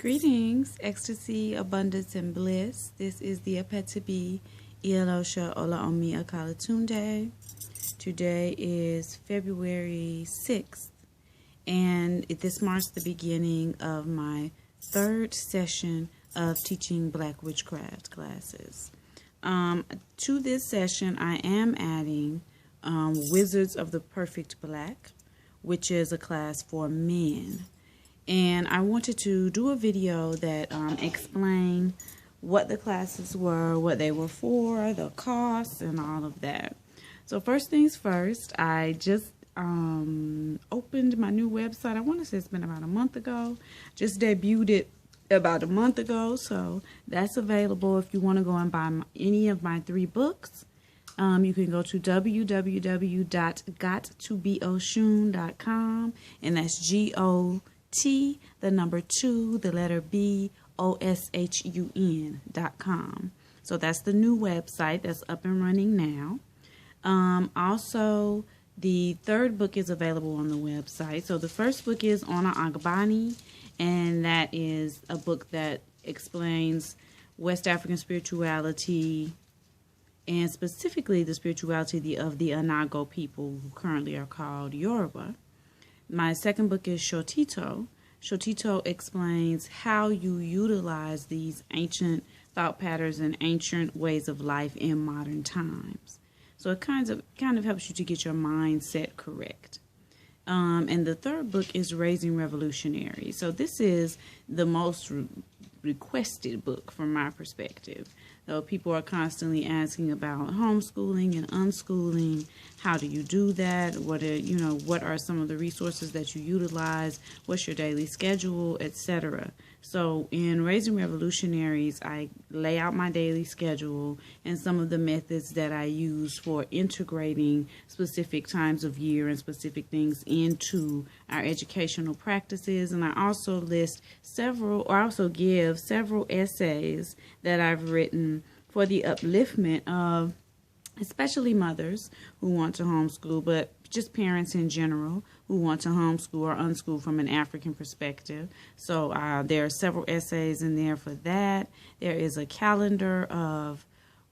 Greetings, ecstasy, abundance, and bliss. This is the Apetabi Ialosha Ola Omi Akalatunde. Today is February 6th, and this marks the beginning of my third session of teaching Black Witchcraft classes. To this session, I am adding Wizards of the Perfect Black, which is a class for men. And I wanted to do a video that explained what the classes were, what they were for, the costs, and all of that. So first things first, I just opened my new website. I want to say it's been about a month ago. Just debuted it about a month ago. So that's available if you want to go and buy any of my 3 books. You can go to www.gottobeoshun.com, and that's G-O-T, the number 2, the letter B, OSHUN.com. So that's the new website that's up and running now. Also, the third book is available on the website. So the first book is Ona Agbani, and that is a book that explains West African spirituality, and specifically the spirituality of the Anago people, who currently are called Yoruba. My second book is Shotito. Shotito explains how you utilize these ancient thought patterns and ancient ways of life in modern times. So it kind of helps you to get your mindset correct. And the third book is Raising Revolutionaries. So this is the most requested book from my perspective. So people are constantly asking about homeschooling and unschooling. How do you do that? What are some of the resources that you utilize? What's your daily schedule, etc. So in Raising Revolutionaries, I lay out my daily schedule and some of the methods that I use for integrating specific times of year and specific things into our educational practices. And I also give several essays that I've written for the upliftment of especially mothers who want to homeschool, but just parents in general who want to homeschool or unschool from an African perspective. So there are several essays in there for that. There is a calendar of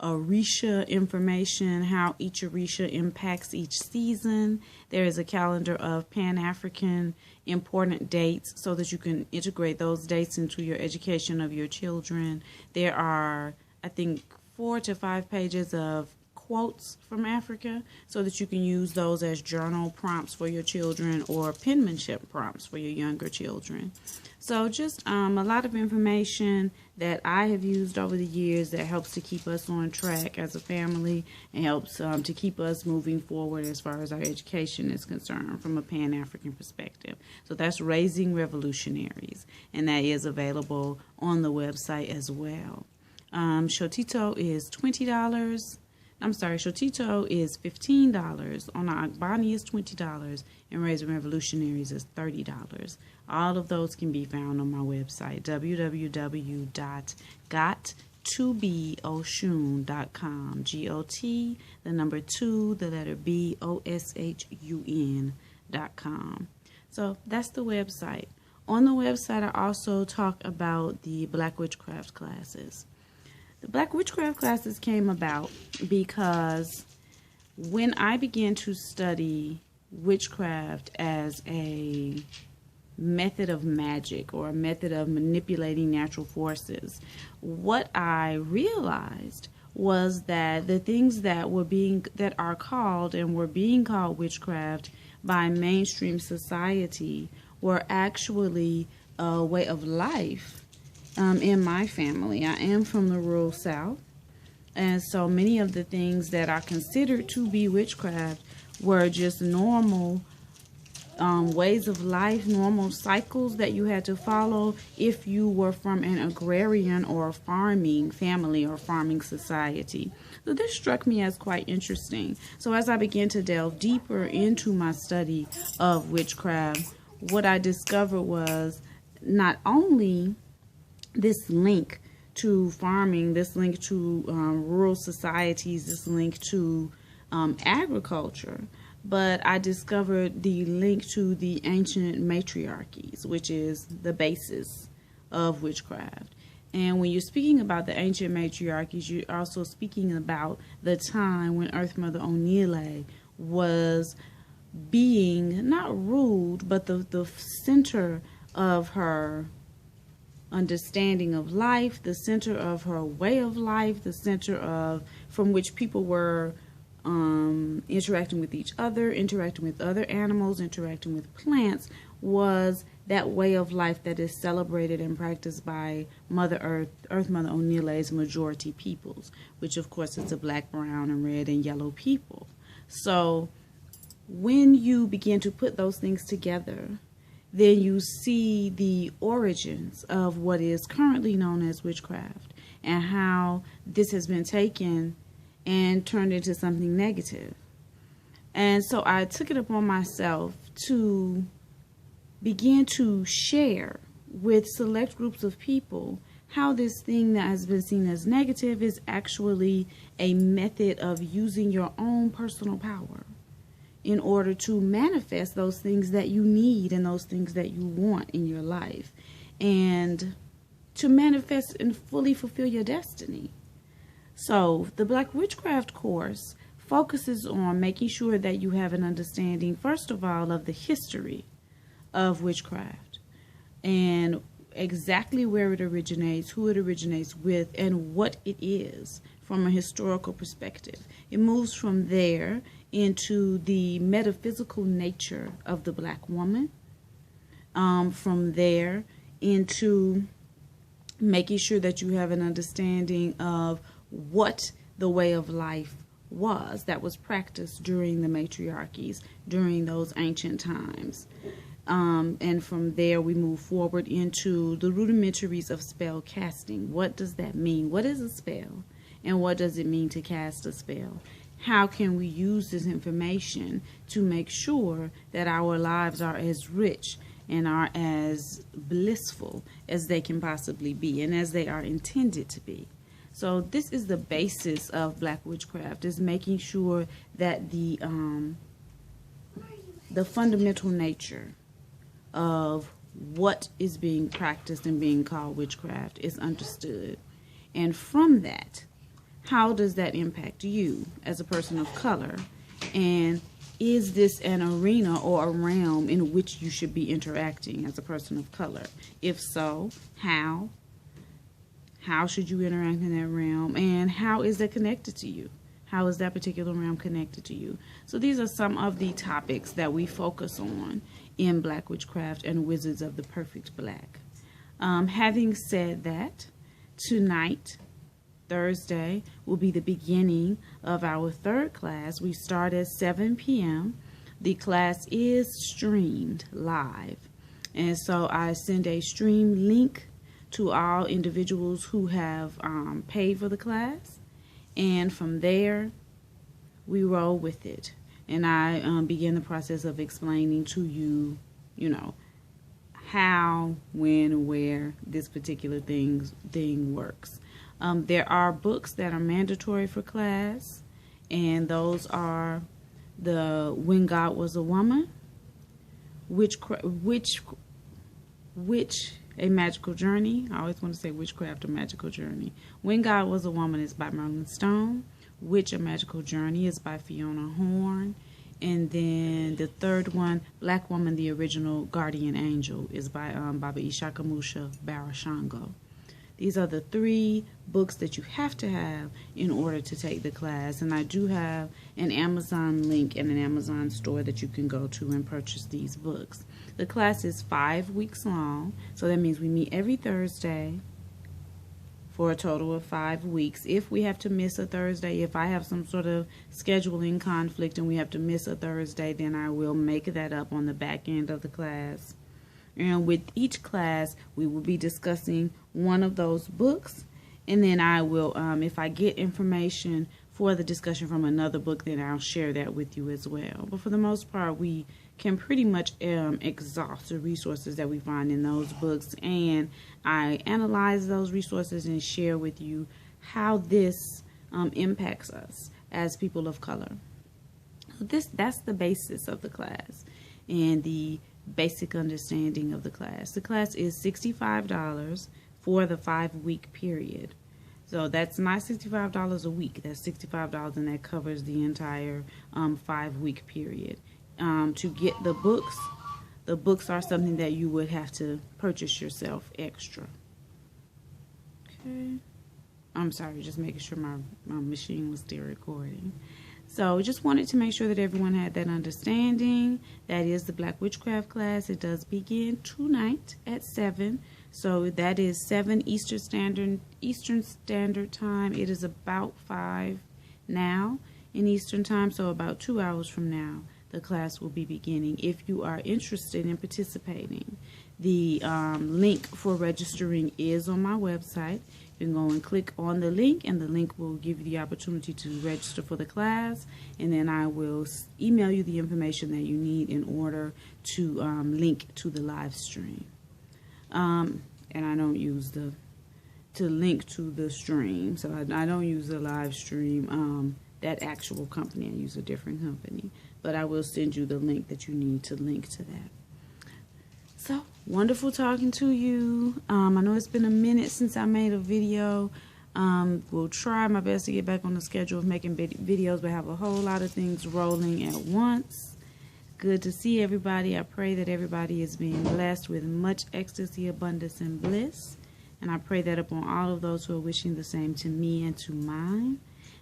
Orisha information, how each Orisha impacts each season. There is a calendar of Pan-African important dates so that you can integrate those dates into your education of your children. There are, I think, 4 to 5 pages of quotes from Africa so that you can use those as journal prompts for your children or penmanship prompts for your younger children. So just a lot of information that I have used over the years that helps to keep us on track as a family and helps to keep us moving forward as far as our education is concerned from a Pan-African perspective. So that's Raising Revolutionaries, and that is available on the website as well. Shotito is $20. Shotito is $15. Ona Agbani is $20, and Raising Revolutionaries is $30. All of those can be found on my website, www.gottobeoshun.com. G-O-T, the number 2, the letter B, OSHUN.com. So that's the website. On the website, I also talk about the Black Witchcraft classes. The Black Witchcraft classes came about because when I began to study witchcraft as a method of magic or a method of manipulating natural forces, what I realized was that the things that are called and were being called witchcraft by mainstream society were actually a way of life. In my family, I am from the rural South, and so many of the things that are considered to be witchcraft were just normal ways of life, normal cycles that you had to follow if you were from an agrarian or farming family or farming society. So this struck me as quite interesting. So as I began to delve deeper into my study of witchcraft, what I discovered was not only this link to farming, this link to rural societies, this link to agriculture, but I discovered the link to the ancient matriarchies, which is the basis of witchcraft. And when you're speaking about the ancient matriarchies, you're also speaking about the time when Earth Mother Onile was being not ruled, but the center of her understanding of life, the center of her way of life, the center of from which people were interacting with each other, interacting with other animals, interacting with plants, was that way of life that is celebrated and practiced by Mother Earth, Earth Mother Onile's majority peoples, which of course is the black, brown, and red and yellow people. So when you begin to put those things together, then you see the origins of what is currently known as witchcraft and how this has been taken and turned into something negative. And so I took it upon myself to begin to share with select groups of people how this thing that has been seen as negative is actually a method of using your own personal power in order to manifest those things that you need and those things that you want in your life, and to manifest and fully fulfill your destiny. So the Black Witchcraft course focuses on making sure that you have an understanding, first of all, of the history of witchcraft and exactly where it originates, who it originates with, and what it is from a historical perspective. It moves from there into the metaphysical nature of the black woman. From there into making sure that you have an understanding of what the way of life was that was practiced during the matriarchies, during those ancient times. And from there we move forward into the rudimentaries of spell casting. What does that mean? What is a spell? And what does it mean to cast a spell? How can we use this information to make sure that our lives are as rich and are as blissful as they can possibly be and as they are intended to be? So this is the basis of Black Witchcraft, is making sure that the fundamental nature of what is being practiced and being called witchcraft is understood. And from that, how does that impact you as a person of color? And is this an arena or a realm in which you should be interacting as a person of color? If so, how? How should you interact in that realm? And how is that connected to you? How is that particular realm connected to you? So these are some of the topics that we focus on in Black Witchcraft and Wizards of the Perfect Black. Having said that, tonight, Thursday, will be the beginning of our third class. We start at 7 p.m. The class is streamed live. And so I send a stream link to all individuals who have paid for the class. And from there, we roll with it. And I begin the process of explaining to you, how, when, where this particular thing works. There are books that are mandatory for class, and those are the When God Was a Woman, A Magical Journey. I always want to say Witchcraft, A Magical Journey. When God Was a Woman is by Merlin Stone. Witch, A Magical Journey is by Fiona Horn. And then the third one, Black Woman, the Original Guardian Angel, is by Baba Ishakamusha Barashango. These are the 3 books that you have to have in order to take the class. And I do have an Amazon link and an Amazon store that you can go to and purchase these books. The class is 5 weeks long, so that means we meet every Thursday for a total of 5 weeks. If we have to miss a Thursday, if I have some sort of scheduling conflict and we have to miss a Thursday, then I will make that up on the back end of the class. And with each class, we will be discussing one of those books. And then I will, if I get information for the discussion from another book, then I'll share that with you as well. But for the most part, we can pretty much exhaust the resources that we find in those books. And I analyze those resources and share with you how this impacts us as people of color. That's the basis of the class. And the basic understanding of the class. The class is $65 for the 5-week period. So that's not $65 a week. That's $65, and that covers the entire 5-week period. To get the books are something that you would have to purchase yourself extra. Okay. I'm sorry, just making sure my machine was still recording. So just wanted to make sure that everyone had that understanding. That is the Black Witchcraft class. It does begin tonight at 7. So that is 7 Eastern Standard Time. It is about 5 now in Eastern Time, so about 2 hours from now the class will be beginning. If you are interested in participating, the link for registering is on my website. You can go and click on the link, and the link will give you the opportunity to register for the class, and then I will email you the information that you need in order to link to the live stream. And I don't use to link to the stream, so I don't use the live stream, that actual company. I use a different company, but I will send you the link that you need to link to that. So wonderful talking to you. I know it's been a minute since I made a video. We'll try my best to get back on the schedule of making videos, but have a whole lot of things rolling at once. Good to see everybody. I pray that everybody is being blessed with much ecstasy, abundance, and bliss. And I pray that upon all of those who are wishing the same to me and to mine,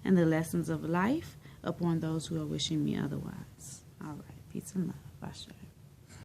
and the lessons of life upon those who are wishing me otherwise. All right. Peace and love. Bye.